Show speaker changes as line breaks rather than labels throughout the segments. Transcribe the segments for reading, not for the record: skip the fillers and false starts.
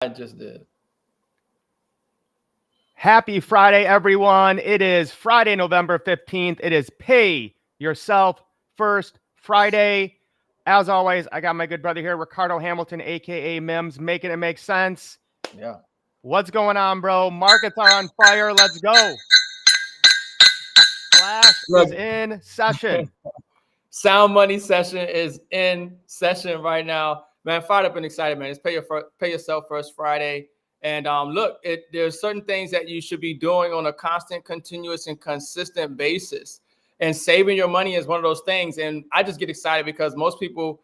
I just did.
Happy Friday, everyone. It is Friday, November 15th. It is Pay Yourself First Friday. As always, I got my good brother here, Ricardo Hamilton, aka Mims, making it make sense.
Yeah.
What's going on, bro? Markets are on fire. Let's go. Flash
Look,
is in session.
Sound Money session is in session right now. Man, fired up and excited, man. It's Pay Yourself First Friday. And look, there's certain things that you should be doing on a constant, continuous, and consistent basis. And saving your money is one of those things. And I just get excited because most people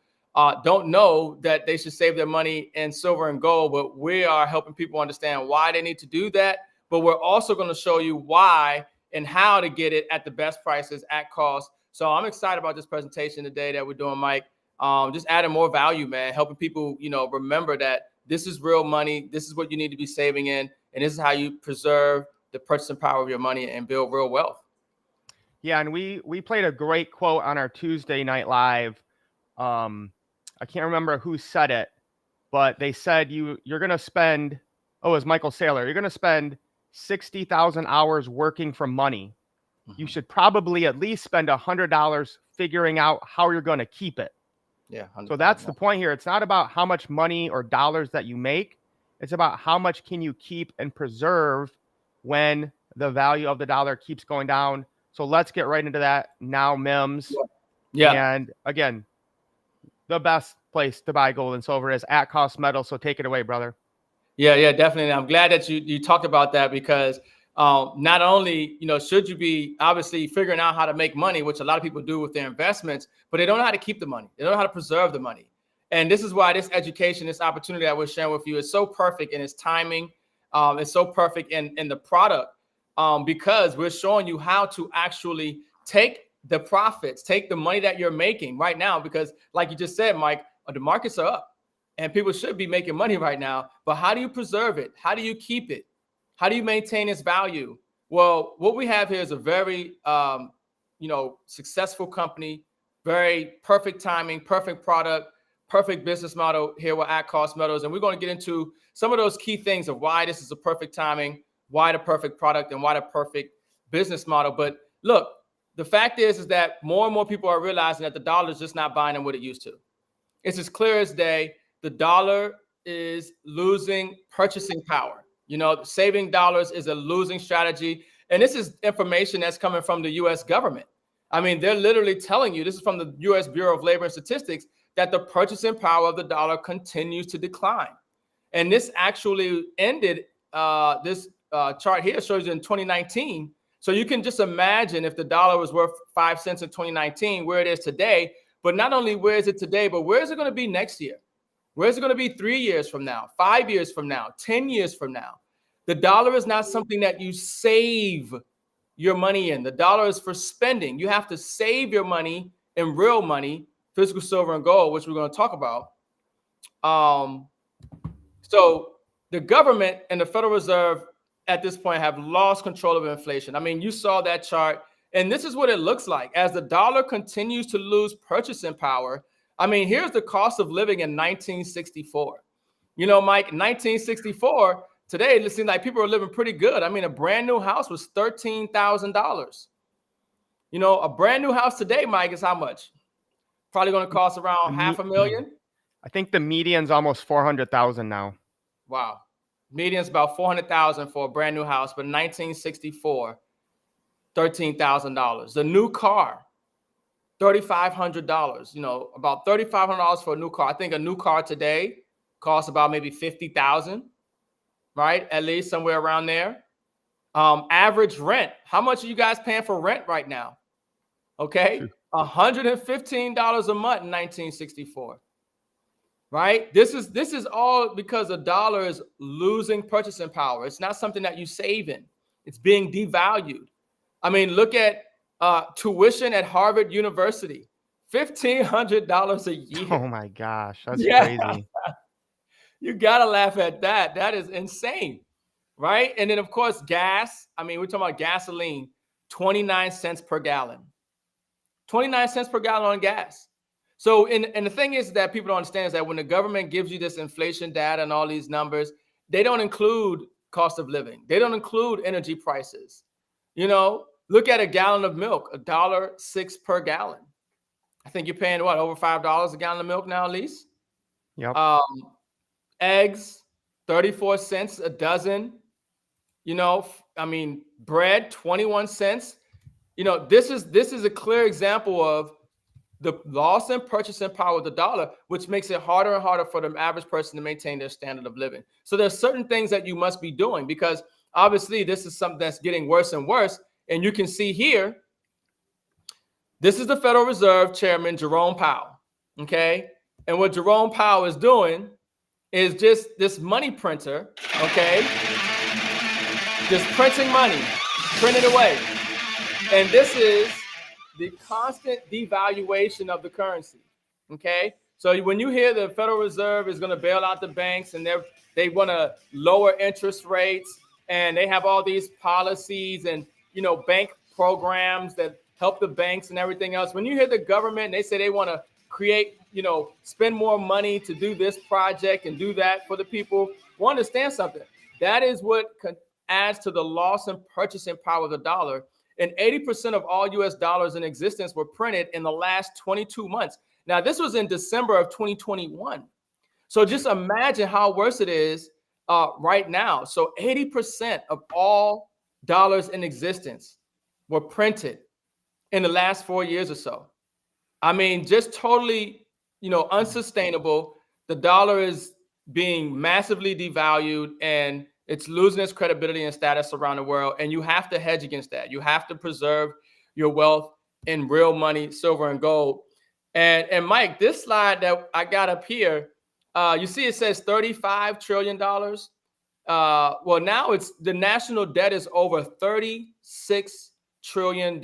don't know that they should save their money in silver and gold. But we are helping people understand why they need to do that. But we're also going to show you why and how to get it at the best prices at cost. So I'm excited about this presentation today that we're doing, Mike. Just adding more value, man, helping people, remember that this is real money. This is what you need to be saving in. And this is how you preserve the purchasing power of your money and build real wealth.
Yeah, and we played a great quote on our Tuesday night live. I can't remember who said it, but they said you're going to spend, it was Michael Saylor, you're going to spend 60,000 hours working for money. You should probably at least spend $100 figuring out how you're going to keep it.
Yeah.
So that's the point here. It's not about how much money or dollars that you make. It's about how much can you keep and preserve when the value of the dollar keeps going down. So let's get right into that now, Mims.
Yeah.
And again, the best place to buy gold and silver is at cost metal. So take it away, brother.
Yeah, definitely. I'm glad that you talked about that because not only, should you be obviously figuring out how to make money, which a lot of people do with their investments, but they don't know how to keep the money. They don't know how to preserve the money. And this is why this education, this opportunity that we're sharing with you is so perfect in its timing. It's so perfect in the product because we're showing you how to actually take the profits, take the money that you're making right now, because like you just said, Mike, the markets are up and people should be making money right now. But how do you preserve it? How do you keep it? How do you maintain its value? Well, what we have here is a very, successful company, very perfect timing, perfect product, perfect business model here with At Cost Metals. And we're going to get into some of those key things of why this is a perfect timing, why the perfect product, and why the perfect business model. But look, the fact is that more and more people are realizing that the dollar is just not buying them what it used to. It's as clear as day. The dollar is losing purchasing power. Saving dollars is a losing strategy. And this is information that's coming from the U.S. government. I mean, they're literally telling you, this is from the U.S. Bureau of Labor and Statistics, that the purchasing power of the dollar continues to decline. And this actually ended, this chart here shows you in 2019. So you can just imagine if the dollar was worth 5 cents in 2019, where it is today. But not only where is it today, but where is it going to be next year? Where is it going to be 3 years from now, 5 years from now, 10 years from now? The dollar is not something that you save your money in. The dollar is for spending. You have to save your money in real money, physical silver and gold, which we're going to talk about. So the government and the Federal Reserve at this point have lost control of inflation. I mean, you saw that chart, and this is what it looks like as the dollar continues to lose purchasing power. I mean, here's the cost of living in 1964. Mike, 1964, today, it seems like people are living pretty good. I mean, a brand new house was $13,000. A brand new house today, Mike, is how much? Probably going to cost around $500,000.
I think the median's almost 400,000 now.
Wow. Median's about 400,000 for a brand new house, but 1964, $13,000. The new car, $3,500. About $3,500 for a new car. I think a new car today costs about maybe $50,000, right? At least somewhere around there. Average rent. How much are you guys paying for rent right now? Okay, $115 a month in 1964. Right? This is all because the dollar is losing purchasing power. It's not something that you save in. It's being devalued. I mean, look at tuition at Harvard University, $1,500 a year.
Oh my gosh, that's crazy.
You gotta laugh at that. That is insane, right? And then of course, gas. I mean, we're talking about gasoline, 29 cents per gallon. 29 cents per gallon on gas. So, and the thing is that people don't understand is that when the government gives you this inflation data and all these numbers, they don't include cost of living. They don't include energy prices. You know, look at a gallon of milk, $1.06 per gallon. I think you're paying what, over $5 a gallon of milk now, at least?
Yep.
Eggs, 34 cents a dozen. You know, I mean, bread, 21 cents. You know, this is a clear example of the loss in purchasing power of the dollar, which makes it harder and harder for the average person to maintain their standard of living. So there's certain things that you must be doing, because obviously this is something that's getting worse and worse. And you can see here, this is the Federal Reserve Chairman, Jerome Powell. Okay. And what Jerome Powell is doing is just this money printer. Okay. Just printing money, print it away. And this is the constant devaluation of the currency. Okay. So when you hear the Federal Reserve is going to bail out the banks and they want to lower interest rates, and they have all these policies and, you know, bank programs that help the banks and everything else. When you hear the government and they say they want to create, you know, spend more money to do this project and do that for the people, well, understand something. That is what adds to the loss in purchasing power of the dollar. And 80% of all US dollars in existence were printed in the last 22 months. Now, this was in December of 2021. So just imagine how worse it is right now. So 80% of all dollars in existence were printed in the last 4 years or so. I mean, just totally, you know, unsustainable. The dollar is being massively devalued, and it's losing its credibility and status around the world. And you have to hedge against that. You have to preserve your wealth in real money, silver and gold. And Mike, this slide that I got up here, you see it says $35 trillion. Well, now it's the national debt is over $36 trillion.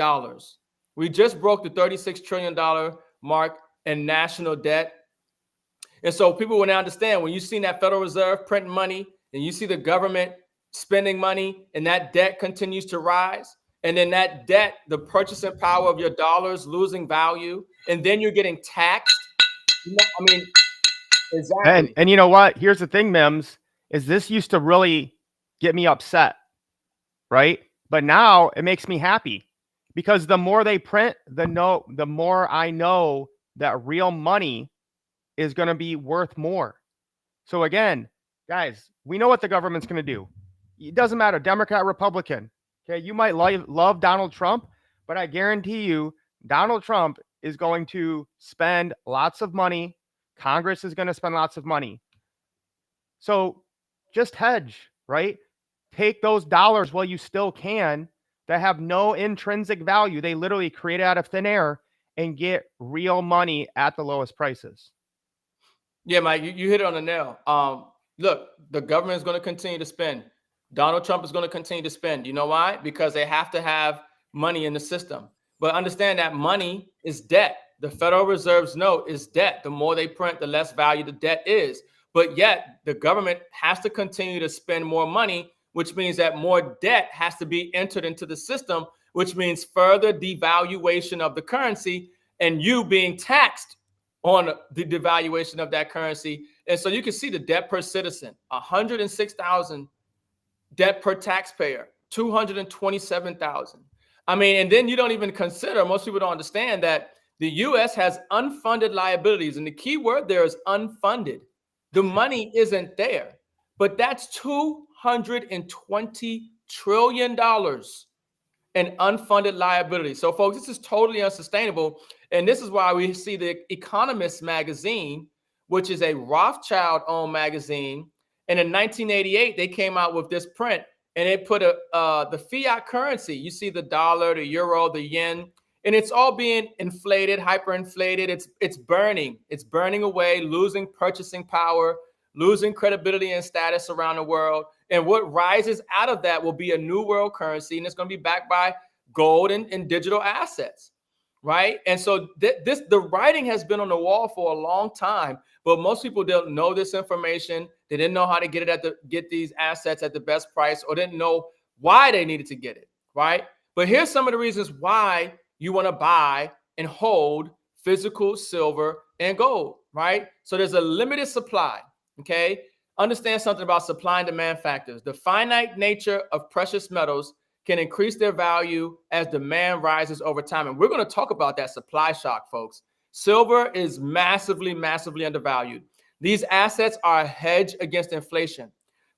We just broke the $36 trillion mark in national debt. And so people will now understand, when you see that Federal Reserve printing money and you see the government spending money and that debt continues to rise, and then that debt, the purchasing power of your dollars losing value, and then you're getting taxed. You know, I mean, exactly.
And you know what? Here's the thing, Mims, is this used to really get me upset, right? But now it makes me happy, because the more they print, the more I know that real money is going to be worth more. So again, guys, we know what the government's going to do. It doesn't matter, Democrat, Republican. Okay, you might love Donald Trump, but I guarantee you Donald Trump is going to spend lots of money. Congress is going to spend lots of money. So just hedge, right? Take those dollars while you still can that have no intrinsic value. They literally create it out of thin air and get real money at the lowest prices.
Yeah, Mike, you hit it on the nail. Look, the government is going to continue to spend. Donald Trump is going to continue to spend. You know why? Because they have to have money in the system. But understand that money is debt. The Federal Reserve's note is debt. The more they print, the less value the debt is. But yet the government has to continue to spend more money, which means that more debt has to be entered into the system, which means further devaluation of the currency and you being taxed on the devaluation of that currency. And so you can see the debt per citizen, 106,000 debt per taxpayer, 227,000. I mean, and then you don't even consider, most people don't understand that the US has unfunded liabilities. And the key word there is unfunded. The money isn't there, but that's $220 trillion in unfunded liability. So folks, this is totally unsustainable. And this is why we see the Economist magazine, which is a Rothschild-owned magazine. And in 1988, they came out with this print, and they put the fiat currency. You see the dollar, the euro, the yen, and it's all being inflated, hyperinflated. It's burning. It's burning away, losing purchasing power, losing credibility and status around the world. And what rises out of that will be a new world currency, and it's going to be backed by gold and digital assets, right? And so the writing has been on the wall for a long time, but most people don't know this information. They didn't know how to get these assets at the best price, or didn't know why they needed to get it, right? But here's some of the reasons why you want to buy and hold physical silver and gold, right? So there's a limited supply, okay? understand something about supply and demand factors. The finite nature of precious metals can increase their value as demand rises over time. And we're going to talk about that supply shock, folks. Silver is massively, massively undervalued. These assets are a hedge against inflation.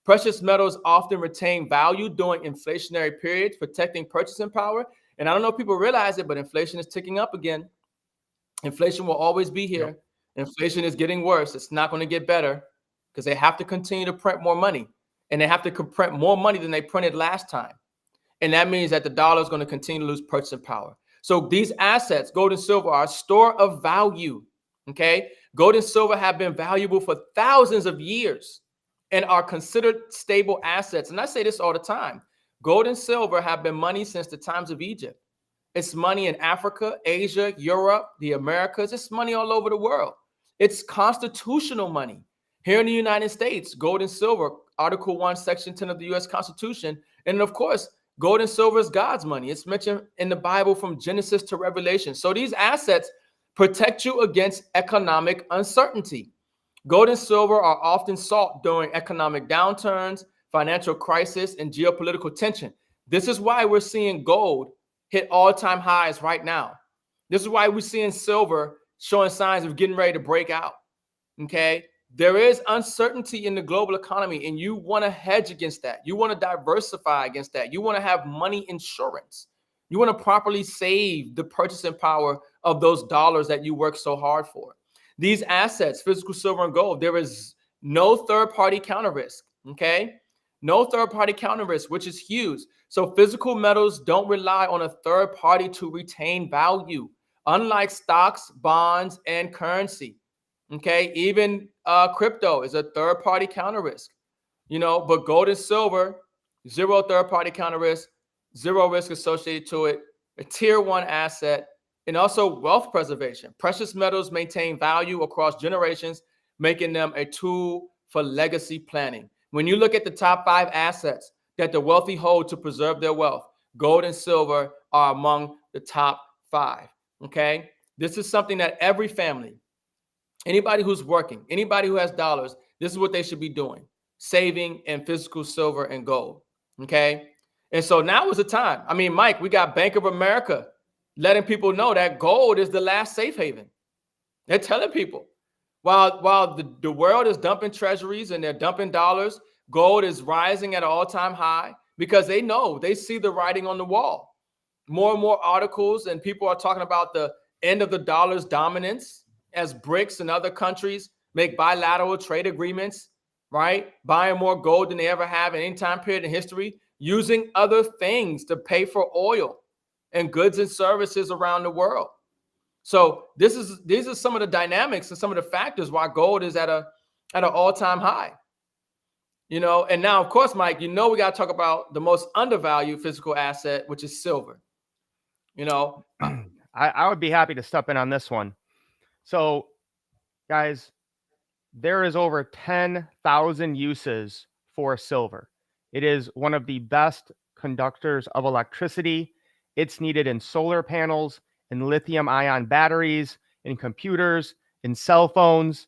Precious metals often retain value during inflationary periods, protecting purchasing power. And I don't know if people realize it, but inflation is ticking up again. Inflation will always be here. Yep. Inflation is getting worse. It's not going to get better because they have to continue to print more money. And they have to print more money than they printed last time. And that means that the dollar is going to continue to lose purchasing power. So these assets, gold and silver, are a store of value. Okay. Gold and silver have been valuable for thousands of years and are considered stable assets. And I say this all the time. Gold and silver have been money since the times of Egypt. It's money in Africa, Asia, Europe, the Americas. It's money all over the world. It's constitutional money. Here in the United States, gold and silver, Article 1, Section 10 of the U.S. Constitution. And of course, gold and silver is God's money. It's mentioned in the Bible from Genesis to Revelation. So these assets protect you against economic uncertainty. Gold and silver are often sought during economic downturns, financial crisis, and geopolitical tension. This is why we're seeing gold hit all-time highs right now. This is why we're seeing silver showing signs of getting ready to break out. Okay? There is uncertainty in the global economy, and you want to hedge against that. You want to diversify against that. You want to have money insurance. You want to properly save the purchasing power of those dollars that you work so hard for. These assets, physical silver and gold, there is no third-party counter risk, okay? No third-party counter risk, which is huge. So physical metals don't rely on a third party to retain value, unlike stocks, bonds, and currency. Okay, even crypto is a third-party counter risk, but gold and silver, zero third-party counter risk, zero risk associated to it, a tier 1 asset, and also wealth preservation. Precious metals maintain value across generations, making them a tool for legacy planning. When you look at the top 5 assets that the wealthy hold to preserve their wealth, gold and silver are among the top 5, okay? This is something that every family, anybody who's working, anybody who has dollars, this is what they should be doing, saving in physical silver and gold, okay? And so now is the time. I mean, Mike, we got Bank of America letting people know that gold is the last safe haven. They're telling people, while the world is dumping treasuries and they're dumping dollars, gold is rising at an all-time high because they see the writing on the wall. More and more articles and people are talking about the end of the dollar's dominance as BRICS and other countries make bilateral trade agreements, right? Buying more gold than they ever have in any time period in history, using other things to pay for oil and goods and services around the world. So these are some of the dynamics and some of the factors why gold is at an all-time high. And now, of course, Mike, we got to talk about the most undervalued physical asset, which is silver.
I would be happy to step in on this one. So, guys, there is over 10,000 uses for silver. It is one of the best conductors of electricity. It's needed in solar panels, in lithium-ion batteries, in computers, in cell phones.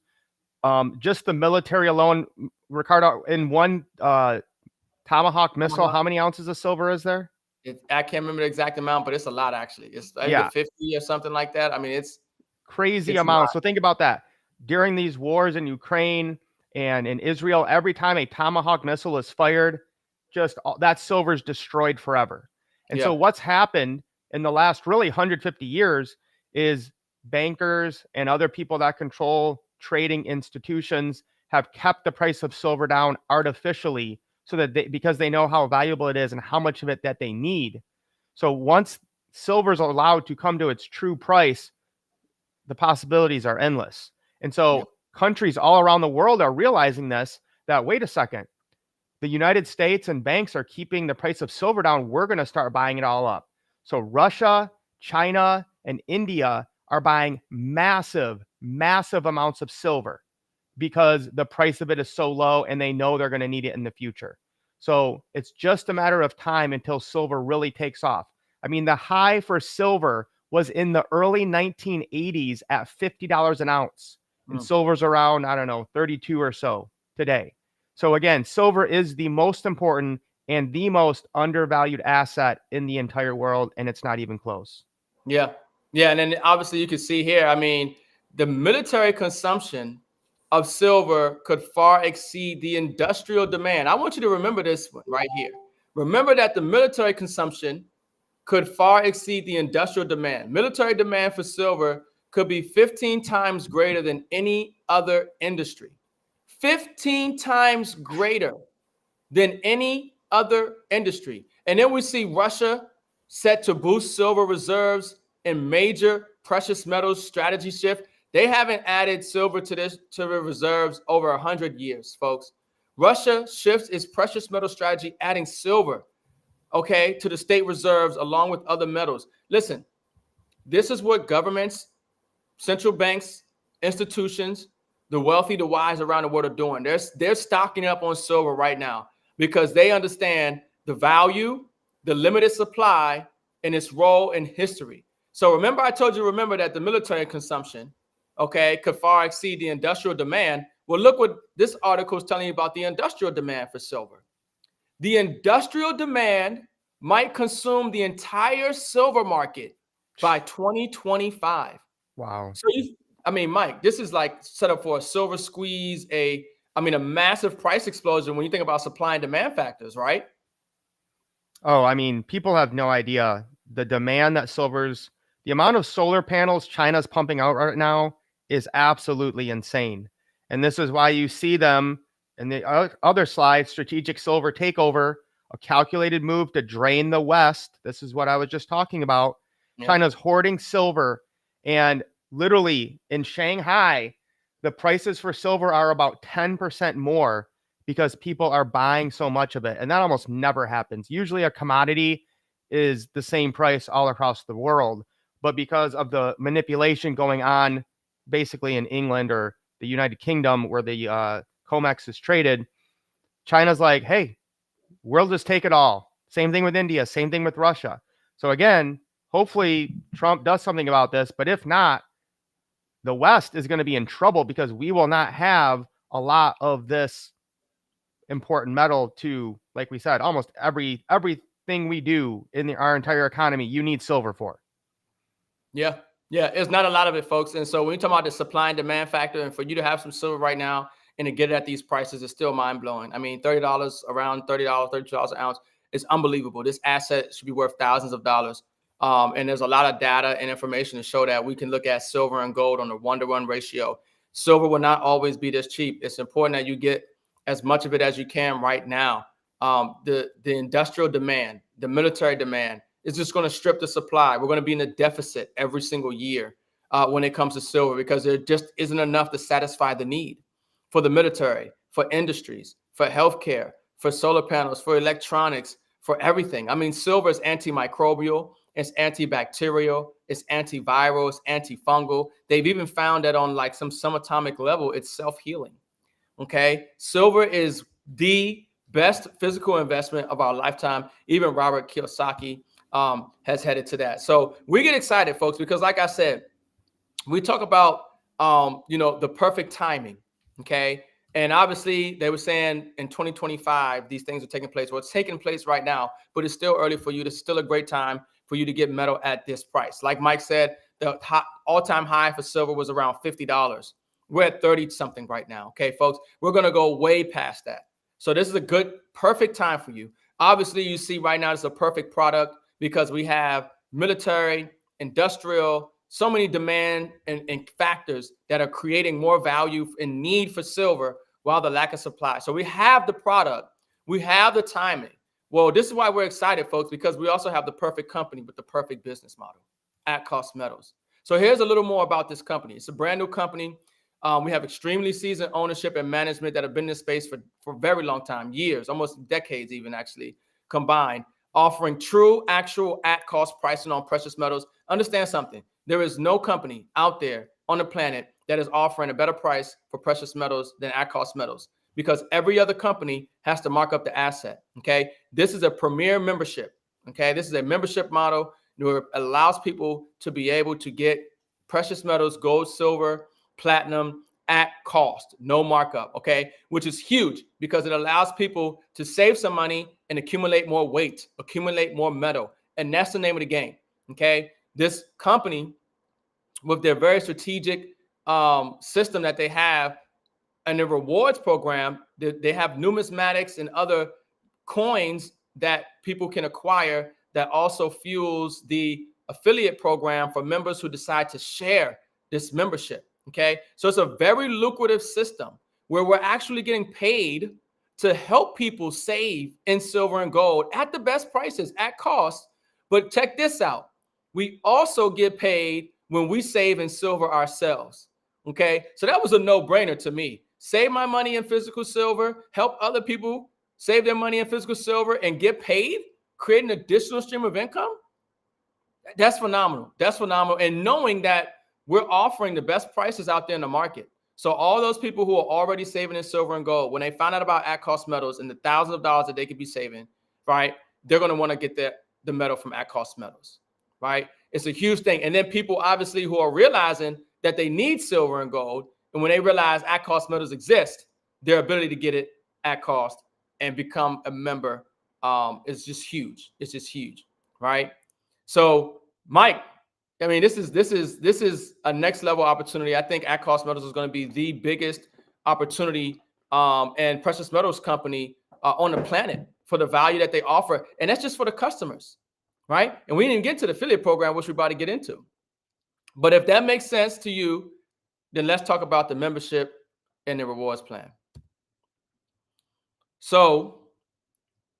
Just the military alone, Ricardo, in one Tomahawk missile, how many ounces of silver is there?
I can't remember the exact amount, but it's a lot, actually. It's 50 or something like that. I mean, it's
crazy amount. So think about that. During these wars in Ukraine and in Israel, every time a Tomahawk missile is fired, that silver is destroyed forever. And so what's happened in the last really 150 years is bankers and other people that control trading institutions have kept the price of silver down artificially so that because they know how valuable it is and how much of it that they need. So once silver is allowed to come to its true price, the possibilities are endless. And so countries all around the world are realizing this, that wait a second, the United States and banks are keeping the price of silver down. We're going to start buying it all up. So Russia, China, and India are buying massive, massive amounts of silver because the price of it is so low and they know they're going to need it in the future. So it's just a matter of time until silver really takes off. I mean, the high for silver was in the early 1980s at $50 an ounce. And silver's around, I don't know, 32 or so today. So again, silver is the most important and the most undervalued asset in the entire world, and it's not even close.
Yeah. Yeah. And then obviously you can see here, I mean, the military consumption of silver could far exceed the industrial demand. I want you to remember this one right here. Remember that the military consumption could far exceed the industrial demand. Military demand for silver could be 15 times greater than any other industry. 15 times greater than any other industry. And then we see Russia set to boost silver reserves in major precious metals strategy shift. They haven't added silver to the reserves over 100 years, folks. Russia shifts its precious metal strategy, adding silver, okay, to the state reserves along with other metals. Listen, this is what governments, central banks, institutions, the wealthy, the wise around the world are doing. They're stocking up on silver right now because they understand the value, the limited supply, and its role in history. So remember, I told you, remember that the military consumption, okay, could far exceed the industrial demand. Well, look what this article is telling you about the industrial demand for silver. The industrial demand might consume the entire silver market by 2025.
Wow.
So I mean, Mike, this is like set up for a silver squeeze, a massive price explosion when you think about supply and demand factors, right?
Oh, I mean, people have no idea the demand that the amount of solar panels China's pumping out right now is absolutely insane. And this is why you see them in the other slide, strategic silver takeover, a calculated move to drain the West. This is what I was just talking about.
Yeah.
China's hoarding silver, and literally in Shanghai, the prices for silver are about 10% more because people are buying so much of it. And that almost never happens. Usually a commodity is the same price all across the world. But because of the manipulation going on basically in England or the United Kingdom where the COMEX is traded, China's like, hey, we'll just take it all. Same thing with India, same thing with Russia. So again, hopefully Trump does something about this. But if not, the West is going to be in trouble because we will not have a lot of this important metal to, like we said, almost everything we do in our entire economy, you need silver for.
Yeah. Yeah. It's not a lot of it, folks. And so when you talk about the supply and demand factor, and for you to have some silver right now and to get it at these prices is still mind blowing. I mean, $30, around $30, $32 an ounce is unbelievable. This asset should be worth thousands of dollars. And there's a lot of data and information to show that. We can look at silver and gold on a 1-to-1 ratio. Silver will not always be this cheap. It's important that you get as much of it as you can right now. The industrial demand, the military demand is just going to strip the supply. We're going to be in a deficit every single year when it comes to silver because there just isn't enough to satisfy the need for the military, for industries, for healthcare, for solar panels, for electronics, for everything. I mean, silver is antimicrobial, it's antibacterial, it's antiviral, it's antifungal. They've even found that on like some subatomic level, it's self-healing. Okay. Silver is the best physical investment of our lifetime. Even Robert Kiyosaki has headed to that. So we get excited, folks, because like I said, we talk about, the perfect timing. Okay. And obviously they were saying in 2025, these things are taking place. Well, it's taking place right now, but it's still early for you. It's still a great time for you to get metal at this price. Like Mike said, the all-time high for silver was around $50. We're at 30 something right now. Okay, folks, we're going to go way past that. So this is a good, perfect time for you. Obviously, you see right now it's a perfect product because we have military, industrial, so many demand and factors that are creating more value and need for silver while the lack of supply. So we have the product, we have the timing. Well, this is why we're excited, folks, because we also have the perfect company with the perfect business model, At Cost Metals. So here's a little more about this company. It's a brand new company. We have extremely seasoned ownership and management that have been in this space for a very long time, years, almost decades even actually combined, offering true, actual at-cost pricing on precious metals. Understand something. There is no company out there on the planet that is offering a better price for precious metals than at-cost metals because every other company has to mark up the asset, okay? This is a premier membership, okay? This is a membership model that allows people to be able to get precious metals, gold, silver, platinum, at cost, no markup, okay? Which is huge because it allows people to save some money and accumulate more weight, accumulate more metal. And that's the name of the game, okay? This company, with their very strategic system that they have and the rewards program, they have numismatics and other coins that people can acquire that also fuels the affiliate program for members who decide to share this membership. Okay, so it's a very lucrative system where we're actually getting paid to help people save in silver and gold at the best prices, at cost. But check this out. We also get paid when we save in silver ourselves. Okay, so that was a no-brainer to me. Save my money in physical silver, help other people save their money in physical silver and get paid, create an additional stream of income. That's phenomenal. That's phenomenal. And knowing that we're offering the best prices out there in the market. So all those people who are already saving in silver and gold, when they find out about at-cost metals and the thousands of dollars that they could be saving, right, they're going to want to get the metal from at-cost metals, right? It's a huge thing. And then people obviously who are realizing that they need silver and gold, and when they realize at-cost metals exist, their ability to get it at cost and become a member is just huge. It's just huge, right? So, Mike, I mean, this is a next level opportunity. I think at-cost metals is going to be the biggest opportunity and precious metals company on the planet for the value that they offer, and that's just for the customers, right? And we didn't even get to the affiliate program, which we're about to get into. But if that makes sense to you, then let's talk about the membership and the rewards plan. So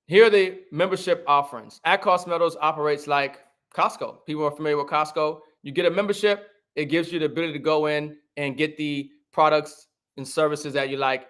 here are the membership offerings. At-cost metals operates like Costco. People are familiar with Costco. You get a membership, it gives you the ability to go in and get the products and services that you like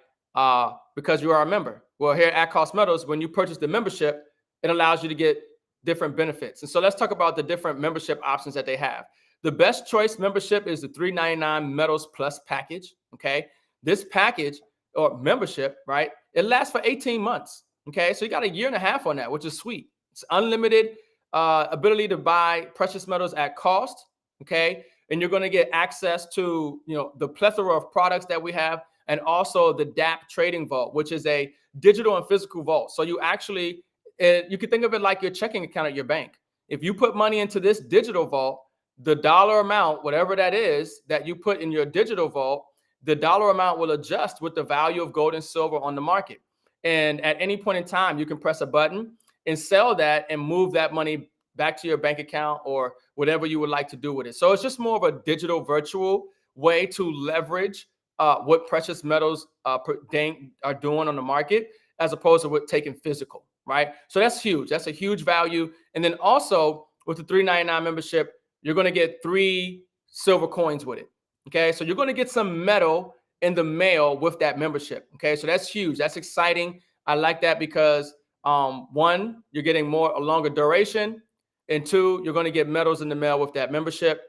because you are a member. Well, here at Cost Metals, when you purchase the membership, it allows you to get different benefits. And so let's talk about the different membership options that they have. The best choice membership is the $399 Metals Plus package. Okay, this package or membership, right? It lasts for 18 months. Okay, so you got a year and a half on that, which is sweet. It's unlimited ability to buy precious metals at cost. Okay, and you're going to get access to the plethora of products that we have, and also the DAP Trading Vault, which is a digital and physical vault. So you actually you can think of it like your checking account at your bank. If you put money into this digital vault, the dollar amount, whatever that is that you put in your digital vault, the dollar amount will adjust with the value of gold and silver on the market. And at any point in time, you can press a button and sell that and move that money back to your bank account or whatever you would like to do with it. So it's just more of a digital virtual way to leverage what precious metals are doing on the market, as opposed to what taking physical, right? So that's huge. That's a huge value. And then also with the $399 membership, you're going to get 3 silver coins with it. Okay, so you're going to get some metal in the mail with that membership. Okay, so that's huge. That's exciting. I like that because 1, you're getting a longer duration, and 2, you're going to get metals in the mail with that membership.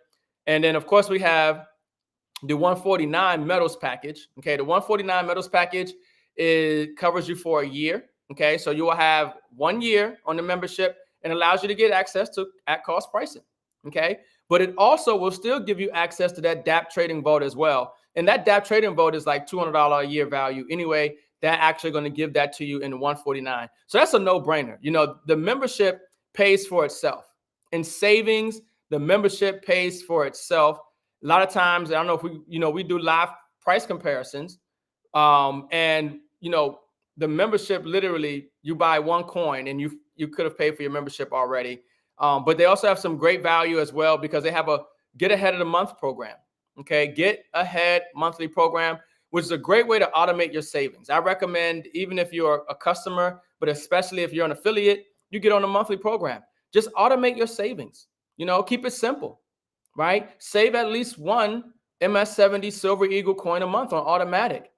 And then of course we have the 149 metals package. Okay, the 149 metals package covers you for a year. Okay, so you will have 1 year on the membership and allows you to get access to at-cost pricing. Okay, but it also will still give you access to that DAP Trading Vault as well. And that DAP Trading Vault is like $200 a year value anyway. They're actually going to give that to you in 149. So that's a no-brainer. The membership pays for itself. In savings, the membership pays for itself. A lot of times, I don't know if we do live price comparisons, and the membership, literally you buy 1 coin and you could have paid for your membership already. But they also have some great value as well because they have a get ahead of the month program. Okay, get ahead monthly program, which is a great way to automate your savings. I recommend, even if you're a customer, but especially if you're an affiliate, you get on a monthly program. Just automate your savings. Keep it simple, right? Save at least 1 MS70 Silver Eagle coin a month on automatic,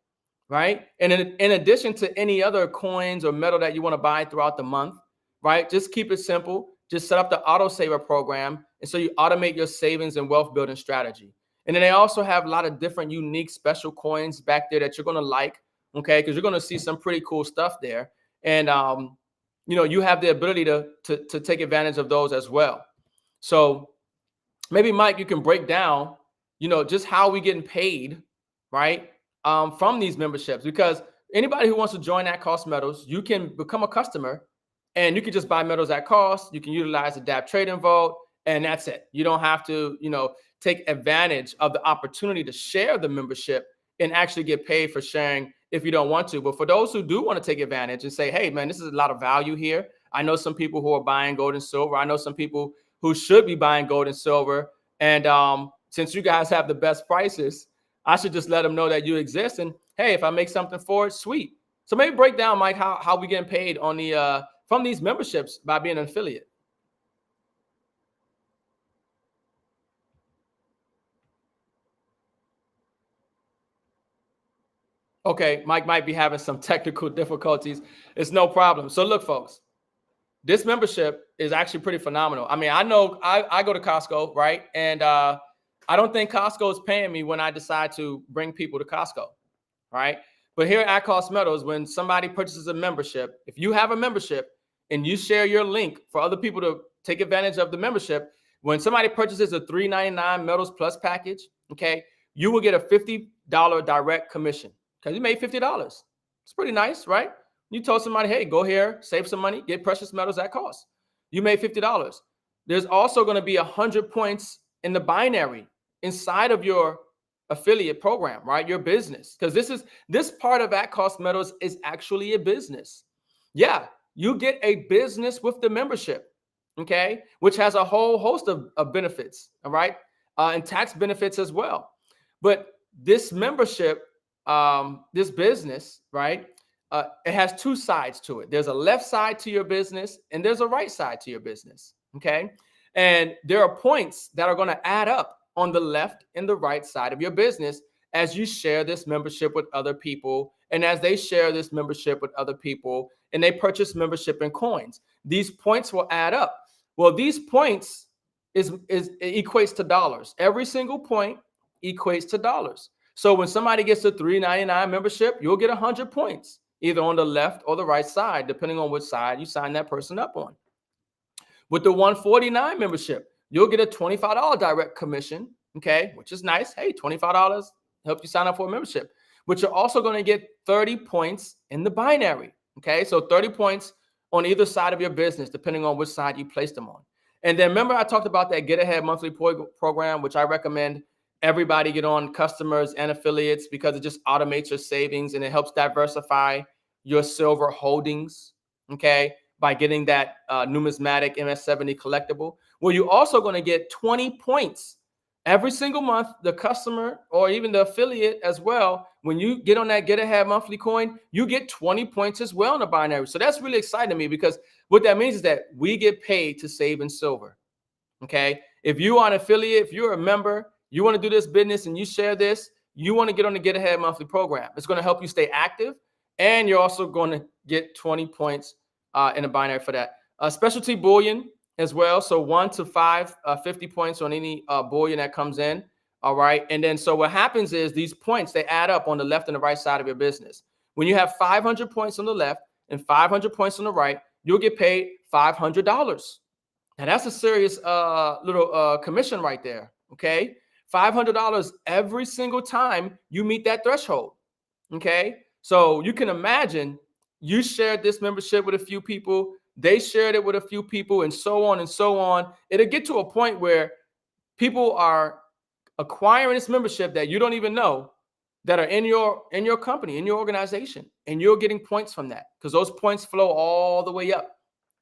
right? And in addition to any other coins or metal that you want to buy throughout the month, right? Just keep it simple. Just set up the auto saver program. And so you automate your savings and wealth building strategy. And then they also have a lot of different unique special coins back there that you're going to like, okay? Because you're going to see some pretty cool stuff there. And, you have the ability to take advantage of those as well. So maybe, Mike, you can break down, just how we getting paid, right? from these memberships, because anybody who wants to join At Cost Metals, you can become a customer and you can just buy metals at cost. You can utilize the DAP trading vault, and that's it. You don't have to, take advantage of the opportunity to share the membership and actually get paid for sharing if you don't want to. But for those who do want to take advantage and say, hey, man, this is a lot of value here. I know some people who are buying gold and silver. I know some people who should be buying gold and silver. And since you guys have the best prices, I should just let them know that you exist. And hey, if I make something for it, sweet. So maybe break down, Mike, how we getting paid on the from these memberships by being an affiliate. Okay, Mike might be having some technical difficulties. It's no problem. So look, folks, this membership is actually pretty phenomenal. I mean, I know I go to Costco, right? And I don't think Costco is paying me when I decide to bring people to Costco, right? But here at Cost Metals, when somebody purchases a membership, if you have a membership and you share your link for other people to take advantage of the membership, when somebody purchases a $3.99 Metals Plus package, okay, you will get a $50 direct commission because you made $50. It's pretty nice, right? You told somebody, hey, go here, save some money, get precious metals at cost. You made $50. There's also going to be 100 points in the binary inside of your affiliate program, right? Your business. Because this part of At Cost Metals is actually a business. Yeah, you get a business with the membership, okay? Which has a whole host of benefits, all right? And tax benefits as well. But this membership, this business, right? It has two sides to it. There's a left side to your business and there's a right side to your business, okay? And there are points that are going to add up on the left and the right side of your business as you share this membership with other people, and as they share this membership with other people and they purchase membership in coins. These points will add up. Well, these points equates to dollars. Every single point equates to dollars. So when somebody gets a $3.99 membership, you'll get 100 points, either on the left or the right side, depending on which side you sign that person up on. With the $149 membership, you'll get a $25 direct commission, okay, which is nice. Hey, $25 help you sign up for a membership. But you're also going to get 30 points in the binary, okay? So 30 points on either side of your business, depending on which side you place them on. And then remember I talked about that Get Ahead monthly program, which I recommend everybody get on, customers and affiliates, because it just automates your savings and it helps diversify your silver holdings, okay, by getting that numismatic MS70 collectible. Well, you're also going to get 20 points every single month, the customer or even the affiliate as well. When you get on that Get Ahead monthly coin, you get 20 points as well in the binary. So that's really exciting to me, because what that means is that we get paid to save in silver, okay? If you are an affiliate, if you're a member, you want to do this business and you share this, you want to get on the Get Ahead monthly program. It's going to help you stay active, and you're also going to get 20 points in a binary for that. Specialty bullion as well. So 1 to 5, 50 points on any bullion that comes in. All right. And then so what happens is these points, they add up on the left and the right side of your business. When you have 500 points on the left and 500 points on the right, you'll get paid $500. Now that's a serious little commission right there. Okay. $500 every single time you meet that threshold. Okay. So you can imagine you shared this membership with a few people, they shared it with a few people, and so on and so on. It'll get to a point where people are acquiring this membership that you don't even know, that are in your company, in your organization, and you're getting points from that, because those points flow all the way up.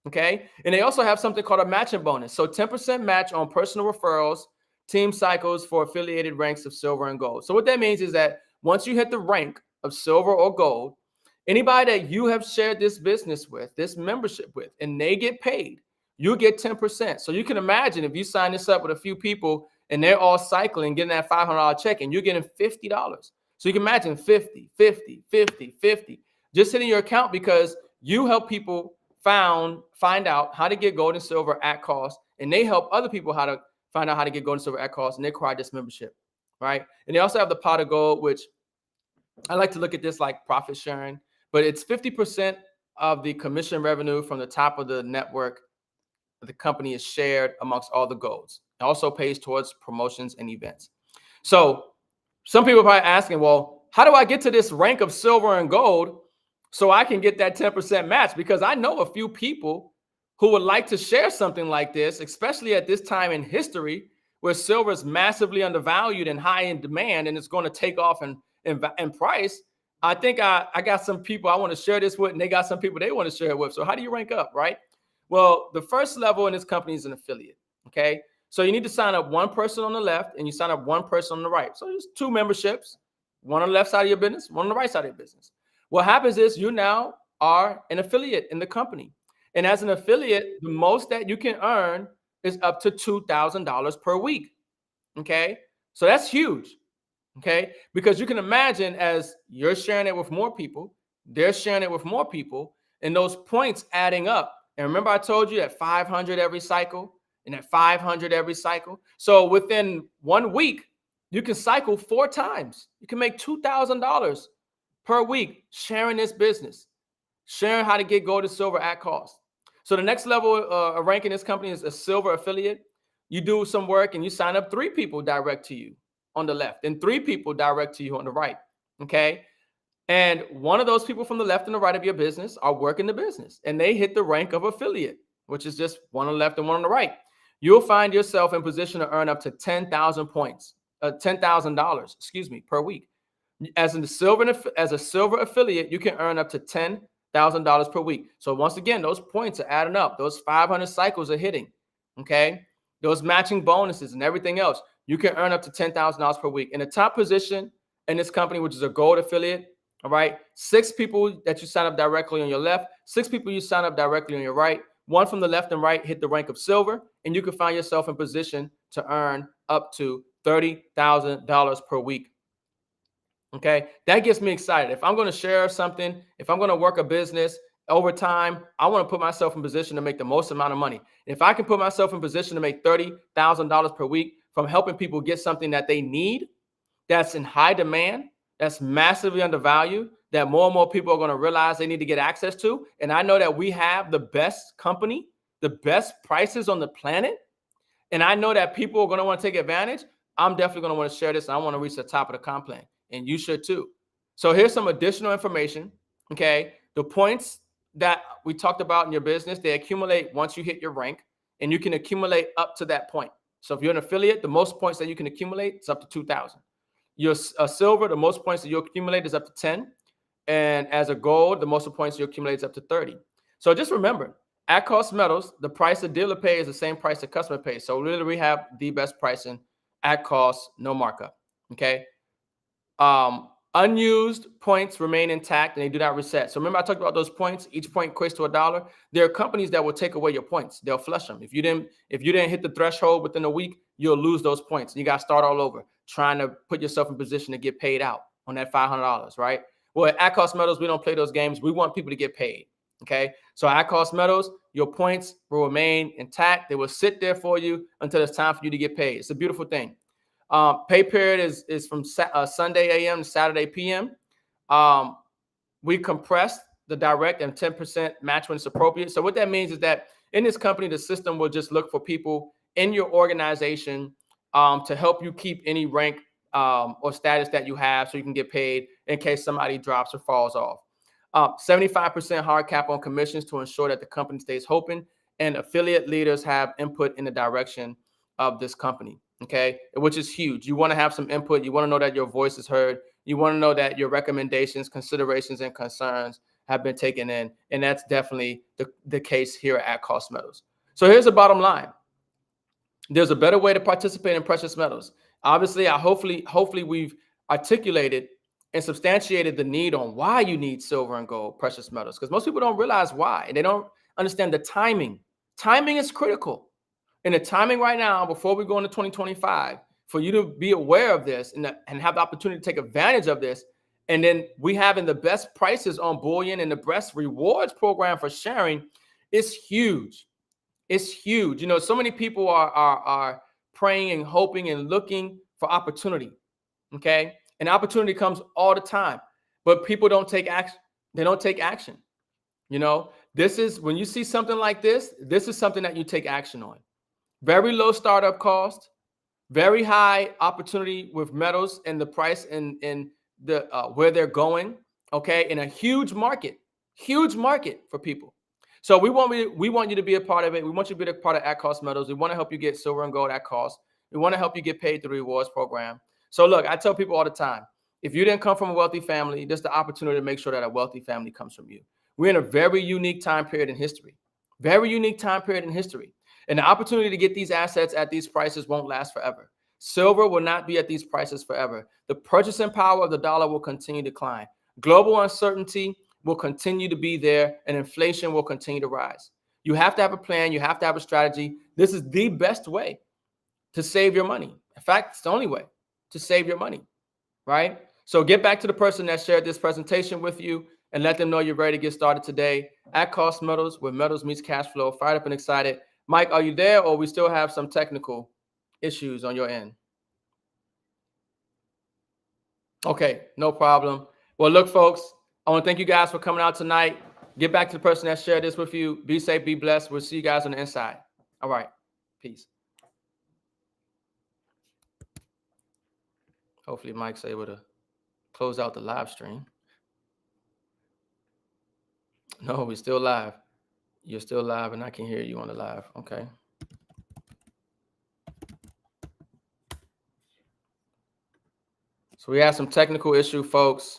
Okay. And they also have something called a matching bonus. So 10% match on personal referrals, team cycles for affiliated ranks of silver and gold. So what that means is that once you hit the rank of silver or gold, anybody that you have shared this business with, this membership with, and they get paid, you get 10%. So you can imagine if you sign this up with a few people and they're all cycling, getting that $500 check, and you're getting $50. So you can imagine 50, 50, 50, 50, just hitting your account because you help people find out how to get gold and silver at cost, and they help other people find out how to get gold and silver at cost, and they acquire this membership, right? And they also have the pot of gold, which I like to look at this like profit sharing, but it's 50% of the commission revenue from the top of the network. The company is shared amongst all the golds. It also pays towards promotions and events. So some people are probably asking, well, how do I get to this rank of silver and gold so I can get that 10% match? Because I know a few people who would like to share something like this, especially at this time in history where silver is massively undervalued and high in demand, and it's going to take off in price. I think I got some people I want to share this with, and they got some people they want to share it with. So how do you rank up, right? Well, the first level in this company is an affiliate, okay? So you need to sign up one person on the left, and you sign up one person on the right. So there's 2 memberships, one on the left side of your business, one on the right side of your business. What happens is you now are an affiliate in the company. And as an affiliate, the most that you can earn is up to $2,000 per week. Okay. So that's huge. Okay. Because you can imagine as you're sharing it with more people, they're sharing it with more people, and those points adding up. And remember, I told you that 500 every cycle and at 500 every cycle. So within 1 week, you can cycle 4 times. You can make $2,000 per week sharing this business, sharing how to get gold to silver at cost. So the next level of ranking this company is a silver affiliate. You do some work and you sign up 3 people direct to you on the left and 3 people direct to you on the right. Okay. And one of those people from the left and the right of your business are working the business, and they hit the rank of affiliate, which is just one on the left and one on the right. You'll find yourself in position to earn up to 10,000 points, $10,000, excuse me, per week. As a silver affiliate, you can earn up to $10,000 per week. So once again, those points are adding up. Those 500 cycles are hitting. Okay, those matching bonuses and everything else, you can earn up to $10,000 per week. In the top position in this company, which is a gold affiliate, all right, 6 people that you sign up directly on your left, 6 people you sign up directly on your right, 1 from the left and right hit the rank of silver, and you can find yourself in position to earn up to $30,000 per week. Okay, that gets me excited. If I'm going to share something, if I'm going to work a business over time, I want to put myself in position to make the most amount of money. If I can put myself in position to make $30,000 per week from helping people get something that they need, that's in high demand, that's massively undervalued, that more and more people are going to realize they need to get access to. And I know that we have the best company, the best prices on the planet. And I know that people are going to want to take advantage. I'm definitely going to want to share this. And I want to reach the top of the comp plan. And you should too. So here's some additional information. Okay. The points that we talked about in your business, they accumulate once you hit your rank, and you can accumulate up to that point. So if you're an affiliate, the most points that you can accumulate is up to 2,000. You're a silver, the most points that you accumulate is up to 10. And as a gold, the most points you accumulate is up to 30. So just remember, at cost metals, the price the dealer pays is the same price the customer pays. So literally we have the best pricing at cost, no markup. Okay. Unused points remain intact and they do not reset. So remember I talked about those points. Each point equates to $1. There are companies that will take away your points. They'll flush them. If you didn't hit the threshold within a week, you'll lose those points. You got to start all over, trying to put yourself in position to get paid out on that $500, right? Well, at Cost Metals, we don't play those games. We want people to get paid. Okay. So at Cost Metals, your points will remain intact. They will sit there for you until it's time for you to get paid. It's a beautiful thing. Pay period is from Sunday a.m. to Saturday p.m. We compressed the direct and 10% match when it's appropriate. So what that means is that in this company, the system will just look for people in your organization to help you keep any rank or status that you have so you can get paid in case somebody drops or falls off. 75% hard cap on commissions to ensure that the company stays open, and affiliate leaders have input in the direction of this company. Okay, which is huge. You want to have some input. You want to know that your voice is heard. You want to know that your recommendations, considerations, and concerns have been taken in. And that's definitely the case here at Cost Metals. So here's the bottom line. There's a better way to participate in precious metals. Obviously, hopefully we've articulated and substantiated the need on why you need silver and gold, precious metals, because most people don't realize why, and they don't understand the timing. Timing is critical. And the timing right now, before we go into 2025, for you to be aware of this and have the opportunity to take advantage of this. And then we having the best prices on bullion and the best rewards program for sharing is huge. It's huge. You know, so many people are praying and hoping and looking for opportunity. Okay. And opportunity comes all the time, but people don't take action. They don't take action. You know, this is when you see something like this is something that you take action on. Very low startup cost, very high opportunity with metals and the price and where they're going. Okay, in a huge market for people. So we want you to be a part of it. We want you to be a part of At Cost Metals. We want to help you get silver and gold at cost. We want to help you get paid through the rewards program. So look, I tell people all the time, if you didn't come from a wealthy family, there's the opportunity to make sure that a wealthy family comes from you. We're in a very unique time period in history. Very unique time period in history. And the opportunity to get these assets at these prices won't last forever. Silver will not be at these prices forever. The purchasing power of the dollar will continue to decline. Global uncertainty will continue to be there, and inflation will continue to rise. You have to have a plan. You have to have a strategy. This is the best way to save your money. In fact, it's the only way to save your money, right? So get back to the person that shared this presentation with you and let them know you're ready to get started today. At Cost Metals, where metals meets cash flow. Fired up and excited. Mike, are you there, or we still have some technical issues on your end? Okay, no problem. Well, look, folks, I want to thank you guys for coming out tonight. Get back to the person that shared this with you. Be safe, be blessed. We'll see you guys on the inside. All right, peace. Hopefully Mike's able to close out the live stream. No, we're still live. You're still live, and I can hear you on the live. Okay. So we had some technical issue, folks.